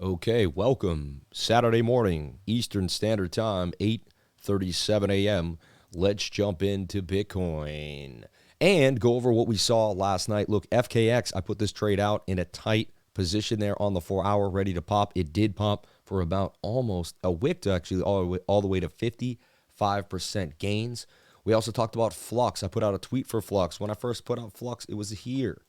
Okay, welcome. Saturday morning, Eastern Standard Time, 8:37 a.m. Let's jump into Bitcoin and go over what we saw last night. Look, FKX, I put this trade out in a tight position there on the 4-hour, ready to pop. It did pop for about almost a wick, actually, all the way to 55% gains. We also talked about Flux. I put out a tweet for Flux. When I first put out Flux, it was here.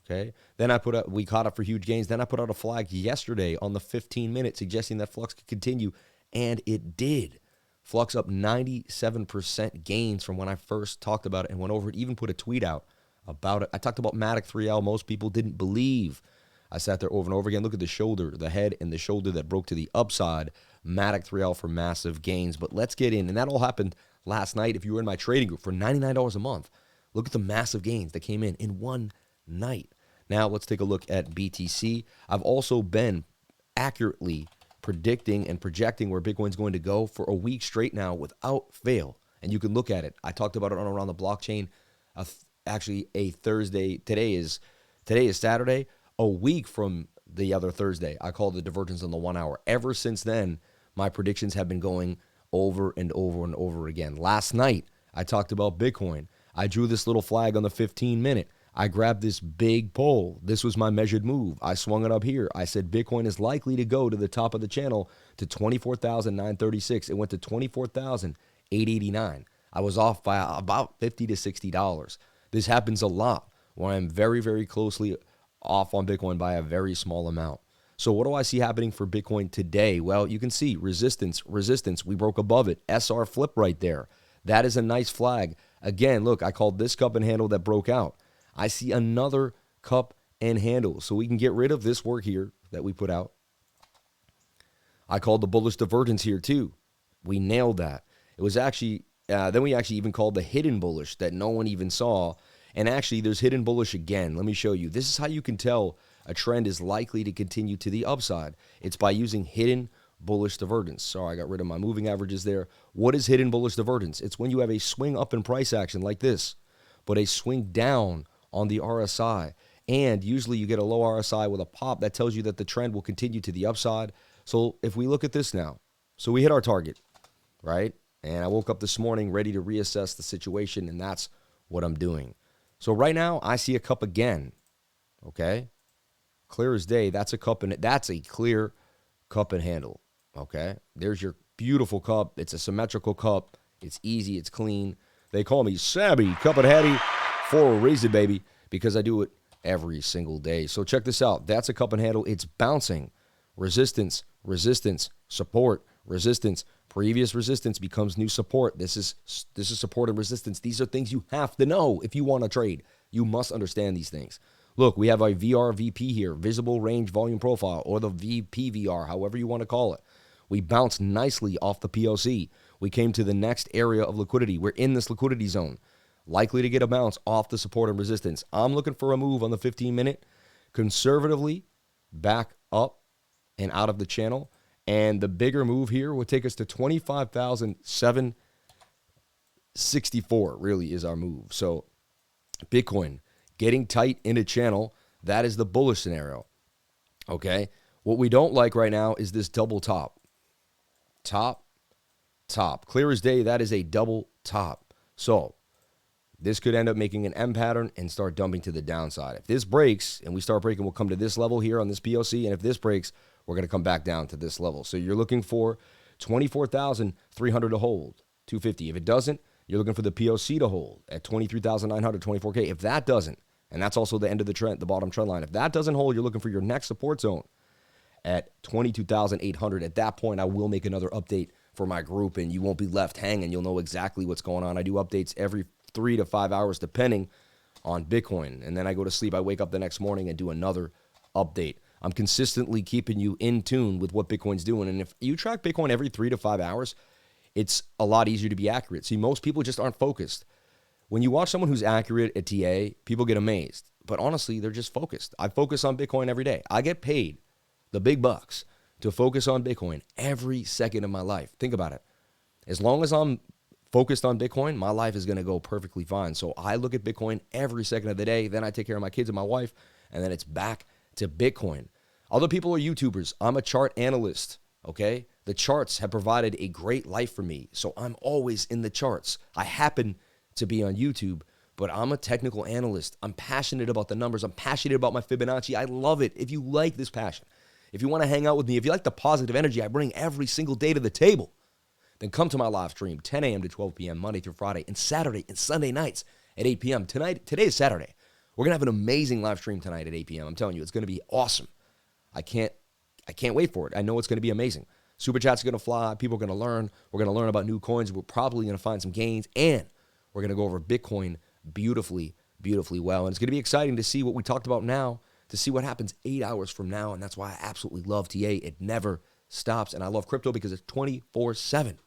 Okay. Then we caught up for huge gains. Then I put out a flag yesterday on the 15-minute suggesting that Flux could continue, and it did. Flux up 97% gains from when I first talked about it and went over it, even put a tweet out about it. I talked about Matic 3L. Most people didn't believe. I sat there over and over again. Look at the shoulder, the head and the shoulder that broke to the upside. Matic 3L for massive gains. But let's get in. And that all happened last night if you were in my trading group for $99 a month. Look at the massive gains that came in one night. Now, let's take a look at BTC. I've also been accurately predicting and projecting where Bitcoin's going to go for a week straight now without fail. And you can look at it. I talked about it on Around the Blockchain actually a Thursday. Today is Saturday, a week from the other Thursday. I called the divergence on the 1 hour. Ever since then, my predictions have been going over and over and over again. Last night, I talked about Bitcoin. I drew this little flag on the 15-minute. I grabbed this big pole. This was my measured move. I swung it up here. I said Bitcoin is likely to go to the top of the channel to 24,936. It went to 24,889. I was off by about $50 to $60. This happens a lot when I'm very, very closely off on Bitcoin by a very small amount. So what do I see happening for Bitcoin today? Well, you can see resistance. We broke above it. SR flip right there. That is a nice flag. Again, look, I called this cup and handle that broke out. I see another cup and handle. So we can get rid of this work here that we put out. I called the bullish divergence here too. We nailed that. It was actually, then we actually even called the hidden bullish that no one even saw. And actually there's hidden bullish again. Let me show you. This is how you can tell a trend is likely to continue to the upside. It's by using hidden bullish divergence. Sorry, I got rid of my moving averages there. What is hidden bullish divergence? It's when you have a swing up in price action like this, but a swing down on the RSI. And usually you get a low RSI with a pop that tells you that the trend will continue to the upside. So if we look at this now, so we hit our target, right? And I woke up this morning ready to reassess the situation, and that's what I'm doing. So right now I see a cup again, okay? Clear as day. That's a cup, and that's a clear cup and handle, okay? There's your beautiful cup. It's a symmetrical cup. It's easy. It's clean. They call me Sabby Cup and Hattie for a reason, baby, because I do it every single day. So check this out. That's a cup and handle. It's bouncing. Resistance, support, resistance. Previous resistance becomes new support. This is support and resistance. These are things you have to know if you want to trade. You must understand these things. Look, we have a VRVP here, visible range volume profile, or the VPVR, however you want to call it. We bounced nicely off the POC. We came to the next area of liquidity. We're in this liquidity zone. Likely to get a bounce off the support and resistance. I'm looking for a move on the 15-minute, conservatively back up and out of the channel. And the bigger move here would take us to 25,764 really is our move. So Bitcoin getting tight in a channel, that is the bullish scenario. Okay? What we don't like right now is this double top. Top. Clear as day, that is a double top. So this could end up making an M pattern and start dumping to the downside. If this breaks and we start breaking, we'll come to this level here on this POC. And if this breaks, we're going to come back down to this level. So you're looking for 24,300 to hold, 250. If it doesn't, you're looking for the POC to hold at 23,900, 24K. If that doesn't, and that's also the end of the trend, the bottom trend line. If that doesn't hold, you're looking for your next support zone at 22,800. At that point, I will make another update for my group, and you won't be left hanging. You'll know exactly what's going on. I do updates every 3 to 5 hours, depending on Bitcoin. And then I go to sleep. I wake up the next morning and do another update. I'm consistently keeping you in tune with what Bitcoin's doing. And if you track Bitcoin every 3 to 5 hours, it's a lot easier to be accurate. See, most people just aren't focused. When you watch someone who's accurate at TA, people get amazed. But honestly, they're just focused. I focus on Bitcoin every day. I get paid the big bucks to focus on Bitcoin every second of my life. Think about it. As long as I'm focused on Bitcoin, my life is going to go perfectly fine. So I look at Bitcoin every second of the day. Then I take care of my kids and my wife, and then it's back to Bitcoin. Other people are YouTubers. I'm a chart analyst, okay? The charts have provided a great life for me, so I'm always in the charts. I happen to be on YouTube, but I'm a technical analyst. I'm passionate about the numbers. I'm passionate about my Fibonacci. I love it. If you like this passion, if you want to hang out with me, if you like the positive energy I bring every single day to the table, then come to my live stream, 10 a.m. to 12 p.m., Monday through Friday, and Saturday and Sunday nights at 8 p.m. Today is Saturday. We're going to have an amazing live stream tonight at 8 p.m. I'm telling you, it's going to be awesome. I can't wait for it. I know it's going to be amazing. Super chats are going to fly. People are going to learn. We're going to learn about new coins. We're probably going to find some gains, and we're going to go over Bitcoin beautifully, beautifully well. And it's going to be exciting to see what we talked about now, to see what happens 8 hours from now, and that's why I absolutely love TA. It never stops, and I love crypto because it's 24/7.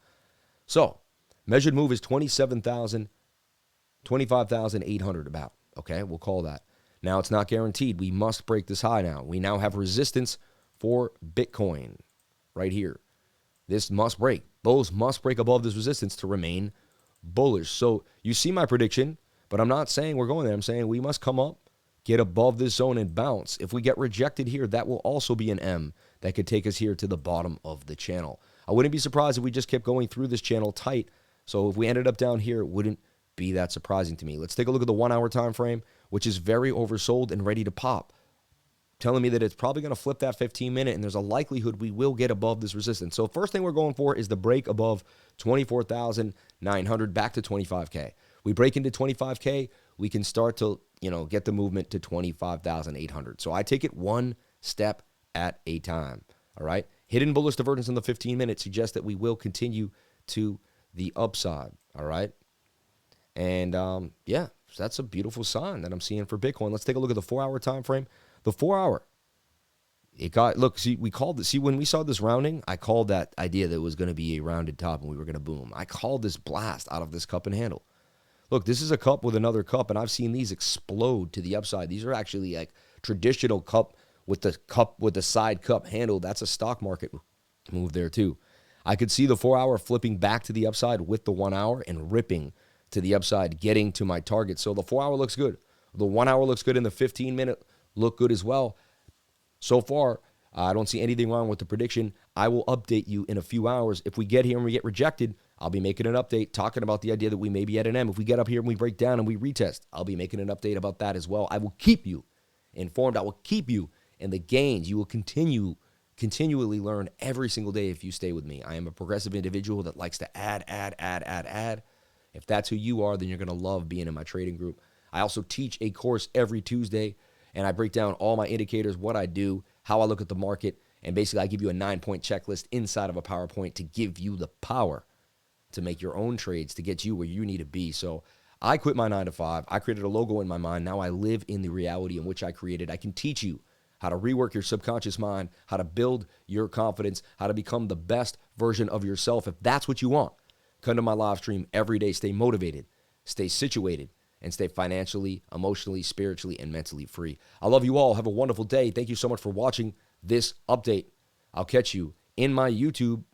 So, measured move is 25,800 about, okay? We'll call that. Now, it's not guaranteed. We must break this high now. We now have resistance for Bitcoin right here. This must break. Bulls must break above this resistance to remain bullish. So, you see my prediction, but I'm not saying we're going there. I'm saying we must come up, get above this zone and bounce. If we get rejected here, that will also be an M that could take us here to the bottom of the channel. I wouldn't be surprised if we just kept going through this channel tight. So if we ended up down here, it wouldn't be that surprising to me. Let's take a look at the 1 hour time frame, which is very oversold and ready to pop, telling me that it's probably going to flip that 15-minute, and there's a likelihood we will get above this resistance. So first thing we're going for is the break above 24,900 back to 25K. We break into 25K, we can start to, get the movement to 25,800. So I take it one step at a time, all right? Hidden bullish divergence in the 15-minute suggests that we will continue to the upside, all right? And, so that's a beautiful sign that I'm seeing for Bitcoin. Let's take a look at the 4 hour time frame. The 4 hour, when we saw this rounding, I called that idea that it was going to be a rounded top and we were going to boom. I called this blast out of this cup and handle. Look, this is a cup with another cup, and I've seen these explode to the upside. These are actually like traditional cup with the side cup handle. That's a stock market move there too. I could see the 4 hour flipping back to the upside with the 1 hour and ripping to the upside, getting to my target. So the 4 hour looks good. The 1 hour looks good, and the 15-minute look good as well. So far, I don't see anything wrong with the prediction. I will update you in a few hours. If we get here and we get rejected, I'll be making an update talking about the idea that we may be at an M. If we get up here and we break down and we retest, I'll be making an update about that as well. I will keep you informed. I will keep you in the gains. You will continually learn every single day if you stay with me. I am a progressive individual that likes to add. If that's who you are, then you're going to love being in my trading group. I also teach a course every Tuesday, and I break down all my indicators, what I do, how I look at the market, and basically I give you a 9-point checklist inside of a PowerPoint to give you the power to make your own trades, to get you where you need to be. So I quit my 9-to-5. I created a logo in my mind. Now I live in the reality in which I created. I can teach you how to rework your subconscious mind, how to build your confidence, how to become the best version of yourself. If that's what you want, come to my live stream every day. Stay motivated, stay situated, and stay financially, emotionally, spiritually, and mentally free. I love you all. Have a wonderful day. Thank you so much for watching this update. I'll catch you in my YouTube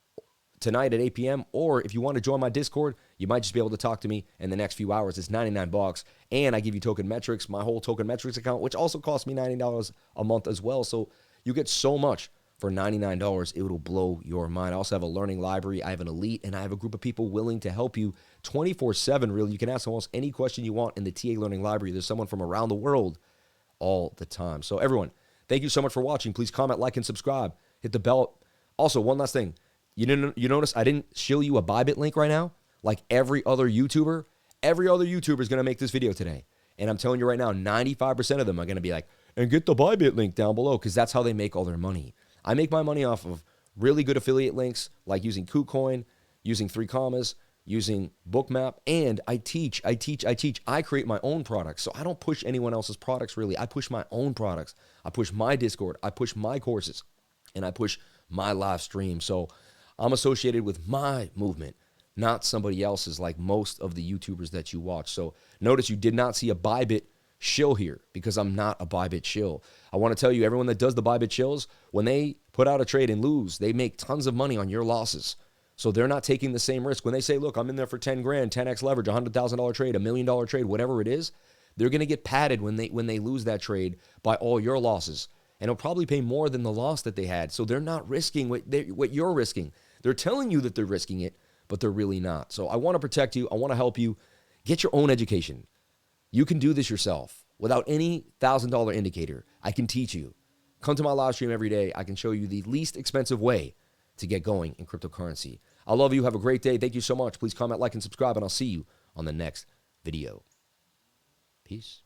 tonight at 8 p.m. Or if you want to join my Discord, you might just be able to talk to me in the next few hours. It's $99. And I give you Token Metrics, my whole Token Metrics account, which also costs me $90 a month as well. So you get so much for $99. It will blow your mind. I also have a learning library. I have an elite, and I have a group of people willing to help you 24/7, really. You can ask almost any question you want in the TA Learning Library. There's someone from around the world all the time. So everyone, thank you so much for watching. Please comment, like, and subscribe. Hit the bell. Also, one last thing. You notice I didn't show you a Bybit link right now? Like every other YouTuber is going to make this video today. And I'm telling you right now, 95% of them are going to be like, and get the Bybit link down below, because that's how they make all their money. I make my money off of really good affiliate links, like using KuCoin, using 3 Commas, using Bookmap, and I teach. I create my own products. So I don't push anyone else's products, really. I push my own products. I push my Discord. I push my courses. And I push my live stream. So I'm associated with my movement, not somebody else's, like most of the YouTubers that you watch. So notice you did not see a Bybit shill here, because I'm not a Bybit shill. I want to tell you, everyone that does the Bybit shills, when they put out a trade and lose, they make tons of money on your losses. So they're not taking the same risk. When they say, look, I'm in there for 10 grand, 10x leverage, $100,000 trade, $1 million trade, whatever it is, they're going to get padded when they lose that trade by all your losses. And it'll probably pay more than the loss that they had. So they're not risking what you're risking. They're telling you that they're risking it, but they're really not. So I want to protect you. I want to help you. Get your own education. You can do this yourself without any $1,000 indicator. I can teach you. Come to my live stream every day. I can show you the least expensive way to get going in cryptocurrency. I love you. Have a great day. Thank you so much. Please comment, like, and subscribe, and I'll see you on the next video. Peace.